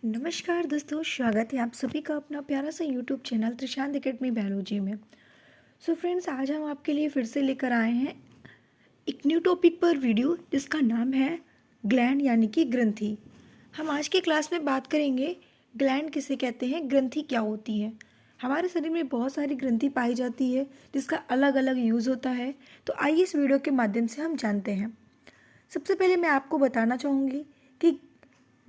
नमस्कार दोस्तों, स्वागत है आप सभी का अपना प्यारा सा YouTube channel Trishant academy biology में। सो फ्रेंड्स, आज हम आपके लिए फिर से लेकर आए हैं एक न्यू टॉपिक पर वीडियो जिसका नाम है ग्लैंड यानी कि ग्रंथि। हम आज की क्लास में बात करेंगे ग्लैंड किसे कहते हैं, ग्रंथि क्या होती है। हमारे शरीर में बहुत सारी ग्रंथि पाई जाती है जिसका अलग अलग यूज़ होता है। तो आइए इस वीडियो के माध्यम से हम जानते हैं। सबसे पहले मैं आपको बताना चाहूँगी कि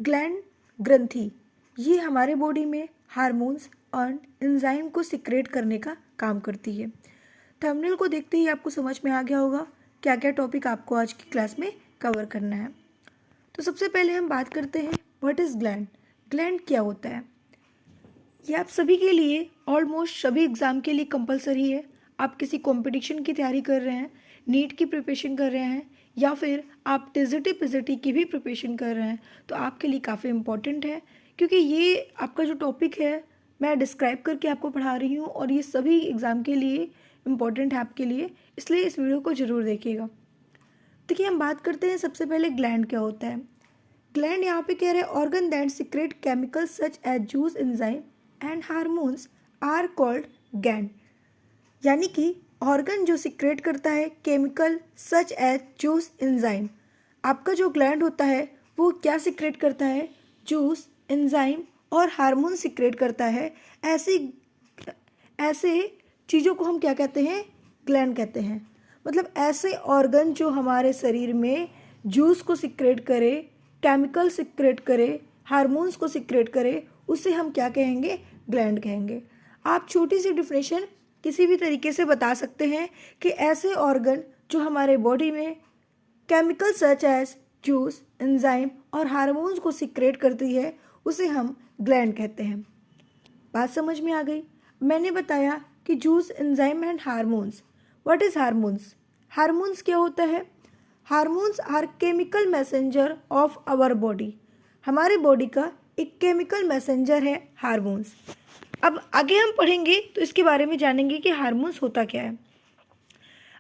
ग्लैंड ग्रंथि ये हमारे बॉडी में हार्मोन्स और एंजाइम को सिक्रेट करने का काम करती है। थंबनेल को देखते ही आपको समझ में आ गया होगा क्या क्या टॉपिक आपको आज की क्लास में कवर करना है। तो सबसे पहले हम बात करते हैं व्हाट इज़ ग्लैंड। ग्लैंड क्या होता है, ये आप सभी के लिए, ऑलमोस्ट सभी एग्ज़ाम के लिए कंपलसरी है। आप किसी कंपटीशन की तैयारी कर रहे हैं, नीट की प्रिपरेशन कर रहे हैं, या फिर आप टीजीटी पीजीटी की भी प्रिपरेशन कर रहे हैं, तो आपके लिए काफ़ी इम्पॉर्टेंट है। क्योंकि ये आपका जो टॉपिक है मैं डिस्क्राइब करके आपको पढ़ा रही हूँ और ये सभी एग्ज़ाम के लिए इम्पॉर्टेंट है आपके लिए, इसलिए इस वीडियो को ज़रूर देखिएगा। देखिए, हम बात करते हैं सबसे पहले ग्लैंड क्या होता है। ग्लैंड यहाँ पे कह रहे हैं organ that secrete chemicals such as juice enzyme and hormones are called gland. यानी कि ऑर्गन जो सिक्रेट करता है chemical such as juice enzyme. आपका जो ग्लैंड होता है वो क्या सिक्रेट करता है, जूस एंजाइम और हार्मोन सिक्रेट करता है। ऐसे चीज़ों को हम क्या कहते हैं, ग्लैंड कहते हैं। मतलब ऐसे ऑर्गन जो हमारे शरीर में जूस को सिक्रेट करे, केमिकल सिक्रेट करे, हार्मोन्स को सिक्रेट करे, उसे हम क्या कहेंगे, ग्लैंड कहेंगे। आप छोटी सी डिफिनेशन किसी भी तरीके से बता सकते हैं कि ऐसे ऑर्गन जो हमारे बॉडी में chemical such as juice enzyme और हार्मोन्स को सिक्रेट करती है उसे हम ग्लैंड कहते हैं। बात समझ में आ गई। मैंने बताया कि juice enzyme and hormones. What is hormones? Hormones क्या होता है? Hormones are chemical messenger of our body. हमारे बॉडी का एक केमिकल मैसेंजर है हार्मोन्स। अब आगे हम पढ़ेंगे तो इसके बारे में जानेंगे कि हार्मोन्स होता क्या है।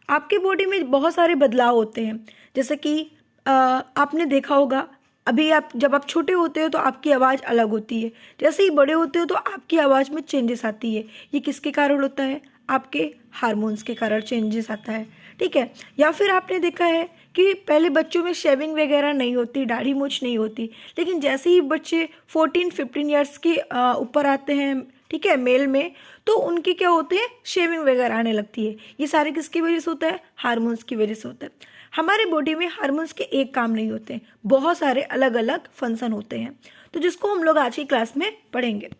आपके बॉडी में बहुत सारे बदलाव होते हैं, जैसे कि आपने देखा होगा अभी जब आप छोटे होते हो तो आपकी आवाज़ अलग होती है, जैसे ही बड़े होते हो तो आपकी आवाज़ में चेंजेस आती है। ये किसके कारण होता है? आपके हार्मोन्स के कारण चेंजेस आता है, ठीक है। या फिर आपने देखा है कि पहले बच्चों में शेविंग वगैरह नहीं होती, दाढ़ी मूछ नहीं होती, लेकिन जैसे ही बच्चे 14-15 ईयर्स के ऊपर आते हैं, ठीक है, मेल में, तो उनके क्या होते हैं, शेविंग वगैरह आने लगती है। ये सारे किसकी वजह से होता है? हार्मोन्स की वजह से होता है। हमारे बॉडी में हार्मोन्स के एक काम नहीं होते, बहुत सारे अलग अलग फंक्शन होते हैं, तो जिसको हम लोग आज की क्लास में पढ़ेंगे।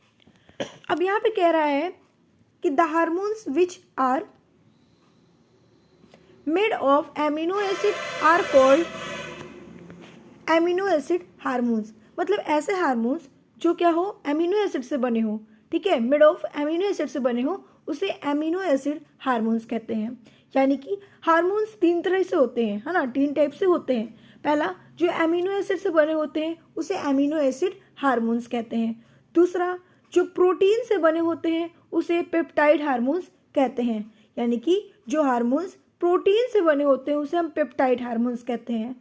अब यहाँ पे कह रहा है कि the hormones which are made of amino acid are called amino acid hormones. मतलब ऐसे हार्मोन्स जो क्या हो, एमिनो एसिड से बने हो, ठीक है, मेड ऑफ एमिनो एसिड से बने हो, उसे एमिनो एसिड हार्मोन्स कहते हैं। यानी कि हार्मोन्स 3 तरह से होते हैं, है ना, 3 टाइप से होते हैं। पहला, जो एमिनो एसिड से बने होते हैं उसे एमिनो एसिड हार्मोन्स कहते हैं। दूसरा, जो प्रोटीन से बने होते हैं उसे पेप्टाइड हार्मोन्स कहते हैं। यानी कि जो हार्मोन्स प्रोटीन से बने होते हैं उसे हम पेप्टाइड हार्मोन्स कहते हैं।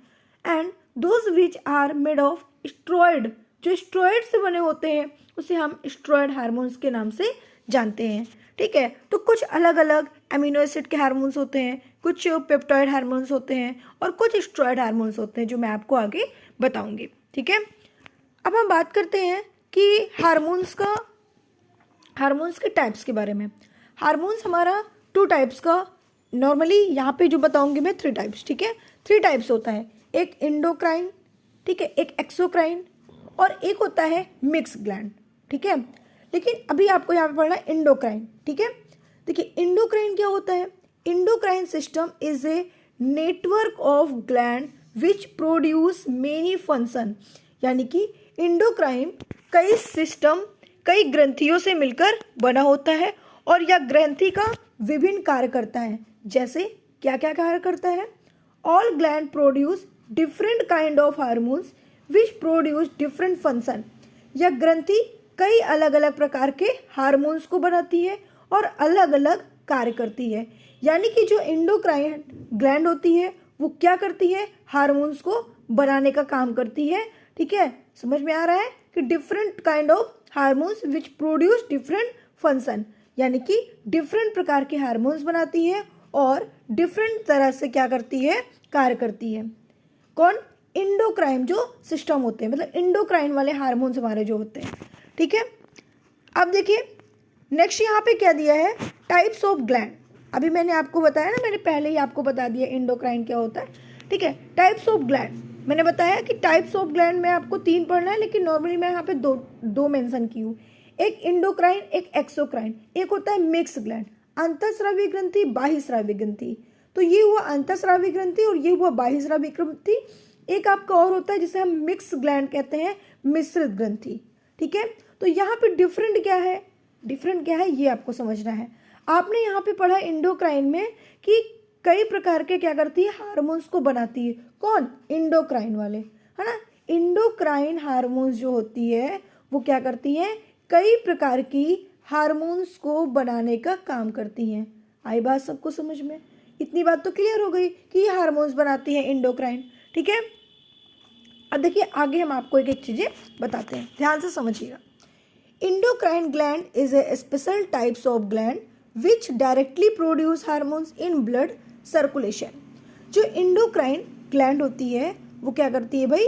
And those which are made of steroid, जो स्टेरॉइड से बने होते हैं उसे हम स्टेरॉइड हार्मोन्स के नाम से जानते हैं, ठीक है। तो कुछ अलग अलग एमिनो एसिड के हार्मोन्स होते हैं, कुछ पेप्टाइड हार्मोन्स होते हैं और कुछ स्टेरॉइड हार्मोन्स होते हैं, जो मैं आपको आगे बताऊंगी, ठीक है। अब हम बात करते हैं कि हार्मोन्स के टाइप्स के बारे में। हार्मोन्स हमारा 2 टाइप्स का, नॉर्मली यहाँ पे जो बताऊंगी मैं 3 टाइप्स, ठीक है। 3 टाइप्स होता है, एक इंडोक्राइन, ठीक है, एक एक्सोक्राइन और एक होता है मिक्स ग्लैंड, ठीक है। लेकिन अभी आपको यहाँ पे पढ़ना है इंडोक्राइन, ठीक है। देखिए, इंडोक्राइन क्या होता है? Endocrine system is a network of gland which produce many function. यानी कि इंडोक्राइन कई सिस्टम, कई ग्रंथियों से मिलकर बना होता है और यह ग्रंथि का विभिन्न कार्य करता है। जैसे क्या क्या कार्य करता है? All gland produce different kind of hormones which produce different function. यह ग्रंथि कई अलग अलग प्रकार के हार्मोन्स को बनाती है और अलग अलग कार्य करती है। यानी कि जो इंडोक्राइन ग्लैंड होती है वो क्या करती है? हार्मोन्स को बनाने का काम करती है, ठीक है। समझ में आ रहा है? कि different kind of hormones which produce different function, यानी कि डिफरेंट प्रकार के हार्मोन्स बनाती है और डिफरेंट तरह से क्या करती है, कार्य करती है। कौन? इंडोक्राइन जो सिस्टम होते हैं, मतलब इंडोक्राइन वाले हार्मोन्स हमारे जो होते हैं। ठीक है, अब देखिए नेक्स्ट यहाँ पे क्या दिया है, टाइप्स ऑफ ग्लैंड। अभी मैंने आपको बताया ना, मैंने पहले ही आपको बता दिया इंडोक्राइन क्या होता है। ठीक है, टाइप्स ऑफ ग्लैंड मैंने बताया कि टाइप्स ऑफ ग्लैंड में आपको 3 पढ़ना है, लेकिन नॉर्मली मैं यहाँ पे दो मेंशन की हूँ, एक इंडोक्राइन एक एक्सोक्राइन। एक होता है मिक्स ग्लैंड, अंतःस्रावी ग्रंथि बाह्यस्रावी ग्रंथि। तो ये हुआ अंतःस्रावी ग्रंथि और ये हुआ बाह्यस्रावी ग्रंथि। एक आपका और होता है जिसे हम मिक्स ग्लैंड कहते हैं, मिश्रित ग्रंथि। ठीक है, तो यहाँ पे डिफरेंट क्या है, डिफरेंट क्या है ये आपको समझना है। आपने यहाँ पे पढ़ा इंडोक्राइन में कि कई प्रकार के क्या करती है, हार्मोन्स को बनाती है। कौन? इंडोक्राइन वाले, है ना। इंडोक्राइन हार्मोन्स जो होती है वो क्या करती है, कई प्रकार की हार्मोन्स को बनाने का काम करती हैं। आई बात सबको समझ में? इतनी बात तो क्लियर हो गई कि ये हार्मोन्स बनाती है इंडोक्राइन। ठीक है, अब देखिए आगे हम आपको एक एक चीजें बताते हैं, ध्यान से समझिएगा। Endocrine gland is a special types of gland which directly produce hormones in blood circulation. जो इंडोक्राइन ग्लैंड होती है वो क्या करती है भाई,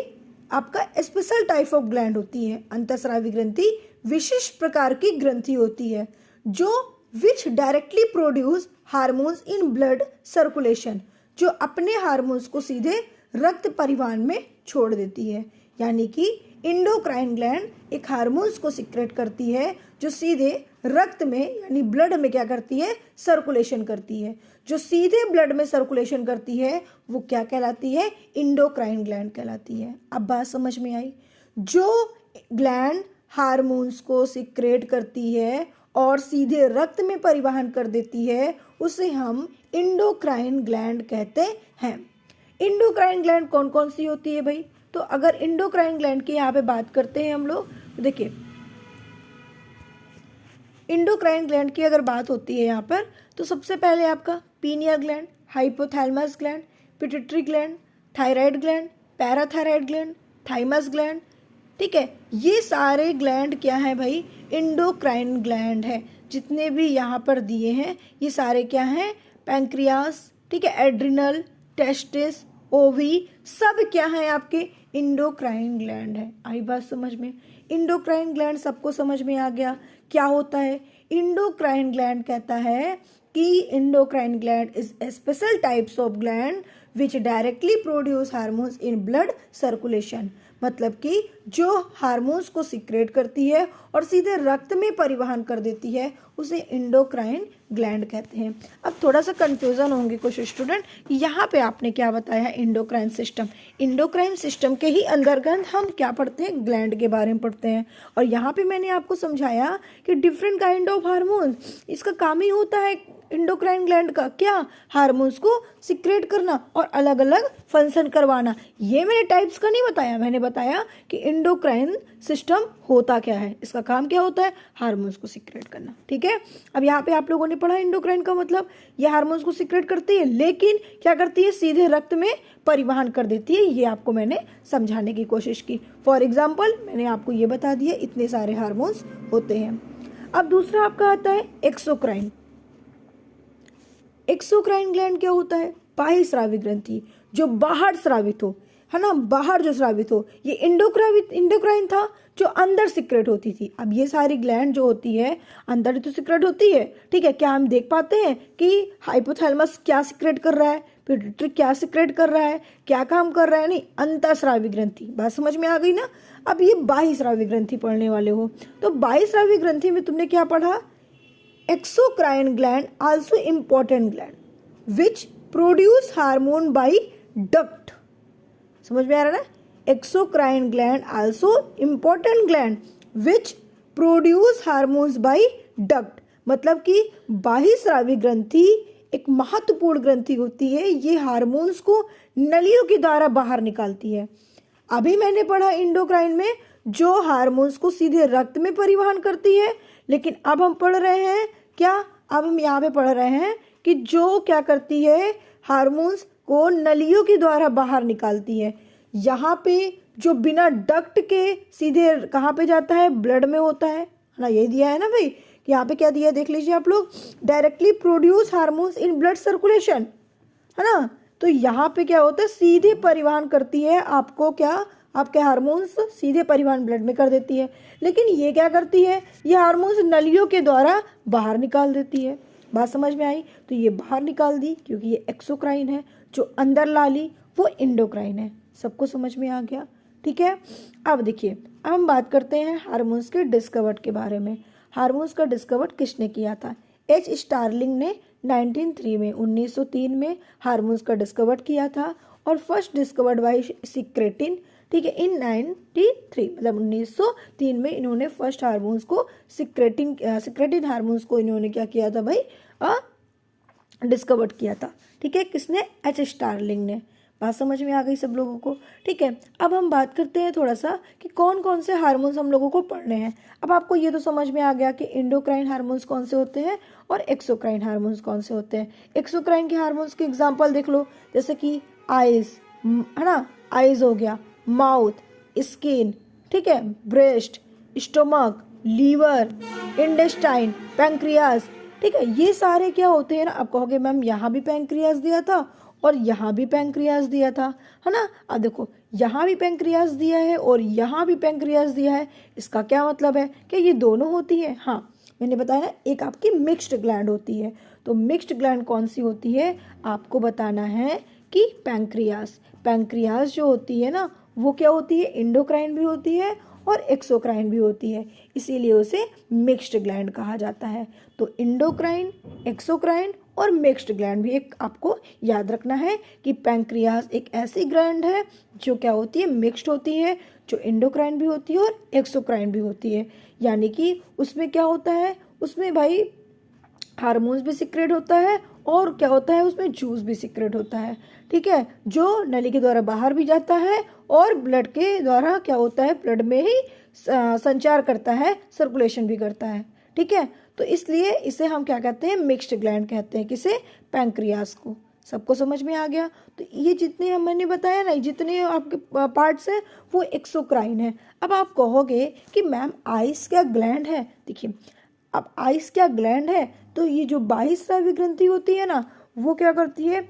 आपका स्पेशल टाइप ऑफ ग्लैंड होती है, अंतःस्रावी ग्रंथि विशिष्ट प्रकार की ग्रंथि होती है जो विच directly produce hormones in blood circulation, जो अपने हार्मोन्स को सीधे रक्त परिवहन में छोड़ देती है। यानी कि इंडोक्राइन ग्लैंड एक हार्मोन्स को सिक्रेट करती है जो सीधे रक्त में यानी ब्लड में क्या करती है, सर्कुलेशन करती है। जो सीधे ब्लड में सर्कुलेशन करती है वो क्या कहलाती है, इंडोक्राइन ग्लैंड कहलाती है। अब बात समझ में आई? जो ग्लैंड हार्मोन्स को सिक्रेट करती है और सीधे रक्त में परिवहन कर देती है उसे हम इंडोक्राइन ग्लैंड कहते हैं। इंडोक्राइन ग्लैंड कौन कौन सी होती है भाई? तो अगर इंडोक्राइन ग्लैंड की यहाँ पे बात करते हैं हम लोग, देखिए इंडोक्राइन ग्लैंड की अगर बात होती है यहाँ पर, तो सबसे पहले आपका pineal gland, hypothalamus gland, pituitary gland, thyroid gland, parathyroid gland, thymus gland. ठीक है, ये सारे ग्लैंड क्या है भाई, इंडोक्राइन ग्लैंड है। जितने भी यहाँ पर दिए हैं ये सारे क्या हैं, पैंक्रियास, ठीक है, एड्रिनल, टेस्टिस, ओवी, सब क्या है आपके इंडोक्राइन ग्लैंड है। आई बात समझ में? इंडोक्राइन ग्लैंड सबको समझ में आ गया क्या होता है? इंडोक्राइन ग्लैंड कहता है कि endocrine gland is a special types of gland which directly produce hormones in blood circulation. मतलब कि जो हार्मोन्स को सिक्रेट करती है और सीधे रक्त में परिवहन कर देती है उसे इंडोक्राइन ग्लैंड कहते हैं। अब थोड़ा सा कंफ्यूजन होंगे कुछ स्टूडेंट, यहाँ पे आपने क्या बताया, इंडोक्राइन सिस्टम। इंडोक्राइन सिस्टम के ही अंतर्गत हम क्या पढ़ते हैं, ग्लैंड के बारे में पढ़ते हैं। और यहाँ पे मैंने आपको समझाया कि डिफरेंट काइंड ऑफ हार्मोन्स, इसका काम ही होता है इंडोक्राइन ग्लैंड का क्या, हार्मोन्स को सिक्रेट करना और अलग अलग फंक्शन करवाना। ये मैंने टाइप्स का नहीं बताया, मैंने बताया कि इंडोक्राइन सिस्टम होता क्या है, इसका काम क्या होता है, हार्मोन्स को सिक्रेट करना। ठीक है, अब यहाँ पे आप लोगों ने पढ़ा इंडोक्राइन का मतलब ये हार्मोन्स को सिक्रेट करती है, लेकिन क्या करती है, सीधे रक्त में परिवहन कर देती है। ये आपको मैंने समझाने की कोशिश की। फॉर एग्जाम्पल मैंने आपको ये बता दिया इतने सारे हार्मोन्स होते हैं। अब दूसरा आपका आता है एक्सोक्राइन। एक्सोक्राइन ग्लैंड क्या होता है, बाह्यस्रावी ग्रंथि जो बाहर स्रावित हो, है ना, बाहर जो स्रावित हो। ये इंडोक्राइन था जो अंदर सिक्रेट होती थी। अब ये सारी ग्लैंड जो होती है अंदर तो सिक्रेट होती है। ठीक है, क्या हम देख पाते हैं कि हाइपोथैलेमस क्या सिक्रेट कर रहा है, पिट्यूटरी क्या सिक्रेट कर रहा है, क्या काम कर रहा है? नहीं, अंतःस्रावी ग्रंथि। बात समझ में आ गई ना? अब ये बाह्यस्रावी ग्रंथि पढ़ने वाले हो तो बाह्यस्रावी ग्रंथि में तुमने क्या पढ़ा, exocrine gland also important gland which produce hormone by duct। समझ में आ रहा है ना? exocrine gland also important gland which produce hormones by duct। मतलब कि बाह्यस्रावी ग्रंथि एक महत्वपूर्ण ग्रंथि होती है, ये हार्मोन्स को नलियों के द्वारा बाहर निकालती है। अभी मैंने पढ़ा इंडोक्राइन में जो हार्मोन्स को सीधे रक्त में परिवहन करती है, लेकिन अब हम पढ़ रहे हैं क्या, अब हम यहाँ पे पढ़ रहे हैं कि जो क्या करती है, हार्मोन्स को नलियों के द्वारा बाहर निकालती है। यहाँ पे जो बिना डक्ट के सीधे कहाँ पे जाता है, ब्लड में होता है ना, यही दिया है ना भाई। यहाँ पे क्या दिया है देख लीजिए आप लोग, directly produce hormones in blood circulation, है ना। तो यहाँ पे क्या होता है, सीधे परिवहन करती है आपको, क्या आपके हार्मोन्स सीधे परिवहन ब्लड में कर देती है। लेकिन ये क्या करती है, ये हार्मोन्स नलियों के द्वारा बाहर निकाल देती है। बात समझ में आई। तो ये बाहर निकाल दी क्योंकि ये एक्सोक्राइन है, जो अंदर ला ली वो इंडोक्राइन है। सबको समझ में आ गया, ठीक है। अब देखिए, अब हम बात करते हैं हार्मोन्स के डिस्कवर के बारे में। हार्मोन्स का डिस्कवर किसने किया था? एच स्टार्लिंग ने 1903 में हार्मोन्स का डिस्कवर किया था। और फर्स्ट डिस्कवर्ड बाय सिक्रेटिन, ठीक है, इन 93, मतलब 1903 में इन्होंने फर्स्ट हार्मोन्स को सिक्रेटिन हार्मोन्स को इन्होंने क्या किया था भाई, डिस्कवर्ड किया था, ठीक है। किसने? एच स्टार्लिंग ने। बात समझ में आ गई सब लोगों को, ठीक है। अब हम बात करते हैं थोड़ा सा कि कौन कौन से हार्मोन्स हम लोगों को पढ़ने हैं। अब आपको ये तो समझ में आ गया कि इंडोक्राइन हार्मोन्स कौन से होते हैं और एक्सोक्राइन हार्मोन्स कौन से होते हैं। एक्सोक्राइन के हार्मोन्स के एग्जांपल देख लो, जैसे कि आइज, है ना, आइज हो गया, माउथ, स्किन, ठीक है, breast, stomach, liver, intestine, pancreas, ठीक है। ये सारे क्या होते हैं ना। आप कहोगे मैम यहाँ भी पैंक्रियाज दिया था और यहाँ भी पैंक्रियाज दिया था, है ना। अब देखो, यहाँ भी पैंक्रियाज दिया है और यहाँ भी पैंक्रियाज दिया है। इसका क्या मतलब है कि ये दोनों होती है? हाँ, मैंने बताया ना, एक आपकी मिक्स्ड ग्लैंड होती है। तो मिक्स्ड ग्लैंड कौन सी होती है आपको बताना है कि पैंक्रियाज। पैंक्रियाज जो होती है ना, वो क्या होती है, इंडोक्राइन भी होती है और एक्सोक्राइन भी होती है, इसीलिए उसे मिक्स्ड ग्लैंड कहा जाता है। तो इंडोक्राइन, एक्सोक्राइन और मिक्स्ड ग्लैंड भी एक आपको याद रखना है कि पैंक्रियाज एक ऐसी ग्लैंड है जो क्या होती है, मिक्स्ड होती है, जो इंडोक्राइन भी होती है और एक्सोक्राइन भी होती है। यानी कि उसमें क्या होता है, उसमें भाई हार्मोन्स भी सिक्रेट होता है और क्या होता है, उसमें जूस भी सिक्रेट होता है, ठीक है, जो नली के द्वारा बाहर भी जाता है और ब्लड के द्वारा क्या होता है, ब्लड में ही संचार करता है, सर्कुलेशन भी करता है, ठीक है। तो इसलिए इसे हम क्या कहते हैं, मिक्स्ड ग्लैंड कहते हैं। किसे? पैंक्रियास को। सबको समझ में आ गया। तो ये जितने हम मैंने बताया ना, जितने आपके पार्ट्स हैं वो एक्सोक्राइन है। अब आप कहोगे कि मैम आइस क्या ग्लैंड है? देखिए, अब आइस क्या ग्लैंड है, तो ये जो बाह्यस्रावी ग्रंथि होती है ना, वो क्या करती है,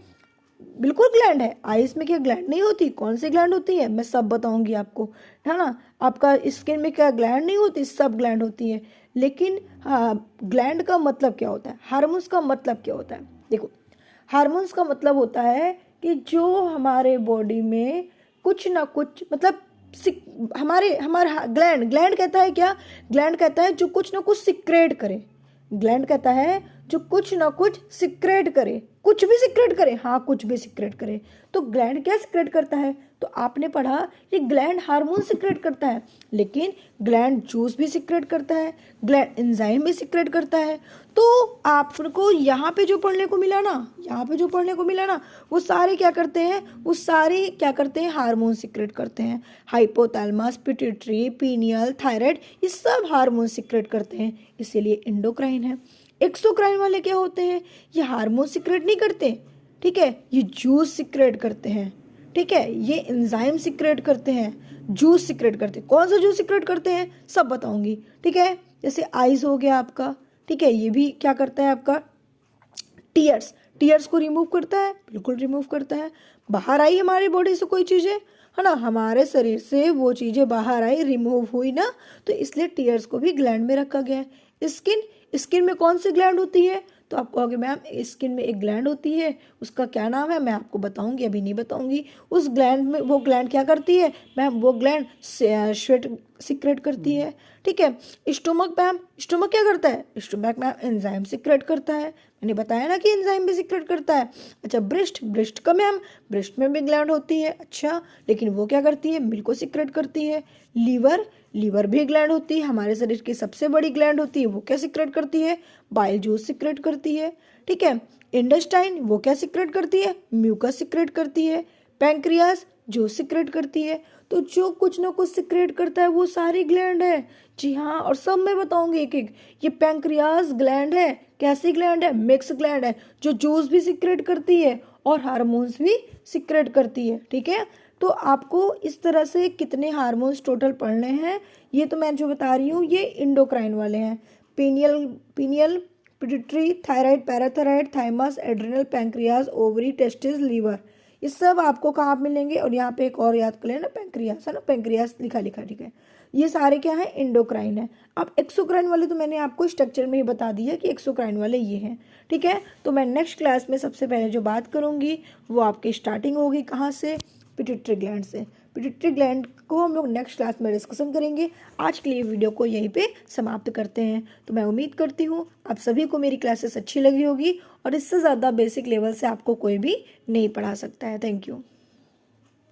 बिल्कुल ग्लैंड है। आइस में क्या ग्लैंड नहीं होती? कौन सी ग्लैंड होती है, मैं सब बताऊंगी आपको, है ना। आपका स्किन में क्या ग्लैंड नहीं होती? सब ग्लैंड होती है। लेकिन ग्लैंड का मतलब क्या होता है, हार्मोन्स का मतलब क्या होता है? देखो, हार्मोन्स का मतलब होता है कि जो हमारे बॉडी में कुछ ना कुछ, मतलब हमारा ग्लैंड कहता है क्या, ग्लैंड कहता है जो कुछ ना कुछ सिक्रेट करे। ग्लैंड कहता है जो कुछ ना कुछ सिक्रेट करे, कुछ भी सिक्रेट करे, हाँ कुछ भी सिक्रेट करे। तो ग्लैंड क्या सिक्रेट करता है? तो आपने पढ़ा कि ग्लैंड हार्मोन सिक्रेट करता है, लेकिन ग्लैंड जूस भी सिक्रेट करता है, ग्लैंड एंजाइम भी सिक्रेट करता है। तो आपको यहाँ पे जो पढ़ने को मिला ना, यहाँ पे जो पढ़ने को मिला ना, वो सारे क्या करते हैं, वो सारे क्या करते हैं, हार्मोन सिक्रेट करते हैं। हाइपोथैलेमस, पिट्यूटरी, पीनियल, थायराइड, ये सब हार्मोन सिक्रेट करते हैं, इसीलिए इंडोक्राइन है। एक्सोक्राइन वाले क्या होते हैं, ये हार्मोन सिक्रेट नहीं करते, ठीक है, ये जूस सिक्रेट करते हैं, ठीक है, ये एंजाइम सिक्रेट करते हैं, जूस सिक्रेट करते हैं। कौन सा जूस सिक्रेट करते हैं सब बताऊंगी, ठीक है। जैसे आइज हो गया आपका, ठीक है, ये भी क्या करता है आपका, टीयर्स को रिमूव करता है, बिल्कुल रिमूव करता है। बाहर आई हमारी बॉडी से कोई चीजें, है ना, हमारे शरीर से वो चीजें बाहर आई, रिमूव हुई ना, तो इसलिए टीयर्स को भी ग्लैंड में रखा गया है। स्किन में कौन सी ग्लैंड होती है, तो आप कहोगे मैम स्किन में एक ग्लैंड होती है, उसका क्या नाम है, मैं आपको बताऊंगी, अभी नहीं बताऊंगी। उस ग्लैंड में, वो ग्लैंड क्या करती है मैम, वो ग्लैंड स्वेट सिक्रेट करती है, ठीक है। स्टोमक मैम, स्टोमक क्या करता है, स्टोमक मैम एंजाइम सिक्रेट करता है, मैंने बताया ना कि एंजाइम भी सिक्रेट करता है। अच्छा, ब्रेस्ट का मैम, ब्रेस्ट में भी ग्लैंड होती है, अच्छा, लेकिन वो क्या करती है, मिल्क को सिक्रेट करती है। लीवर भी ग्लैंड होती है, हमारे शरीर की सबसे बड़ी ग्लैंड होती है, वो क्या सिक्रेट करती है, बाइल जूस सिक्रेट करती है, ठीक है। इंटेस्टाइन, वो क्या सिक्रेट करती है, म्यूकस सिक्रेट करती है। पैंक्रियास जूस सिक्रेट करती है। तो जो कुछ ना कुछ सिक्रेट करता है वो सारी ग्लैंड है, जी हाँ, और सब मैं बताऊंगी एक एक। ये पैंक्रियास ग्लैंड है, कैसी ग्लैंड है, मिक्स ग्लैंड है, जो जूस भी सिक्रेट करती है और हार्मोन्स भी सिक्रेट करती है, ठीक है। तो आपको इस तरह से कितने हार्मोन्स टोटल पढ़ने हैं, ये तो मैं जो बता रही हूँ ये इंडोक्राइन वाले हैं। Pineal, pituitary, thyroid, parathyroid, thymus, adrenal, pancreas, ovary, testis, liver, ये सब आपको कहाँ मिलेंगे। और यहाँ पे एक और याद कर लेना, पैंक्रियास है ना, पैंक्रियास लिखा ठीक है। ये सारे क्या है, इंडोक्राइन है। अब एक्सोक्राइन वाले तो मैंने आपको स्ट्रक्चर में ही बता दिया कि एक्सोक्राइन वाले ये हैं, ठीक है। तो मैं नेक्स्ट क्लास में सबसे पहले जो बात करूँगी वो आपकी स्टार्टिंग होगी कहाँ से, पिट्यूटरी ग्लैंड से। पिट्यूटरी ग्लैंड को हम लोग नेक्स्ट क्लास में डिस्कशन करेंगे। आज के लिए वीडियो को यहीं पे समाप्त करते हैं। तो मैं उम्मीद करती हूँ आप सभी को मेरी क्लासेस अच्छी लगी होगी और इससे ज़्यादा बेसिक लेवल से आपको कोई भी नहीं पढ़ा सकता है। Thank you.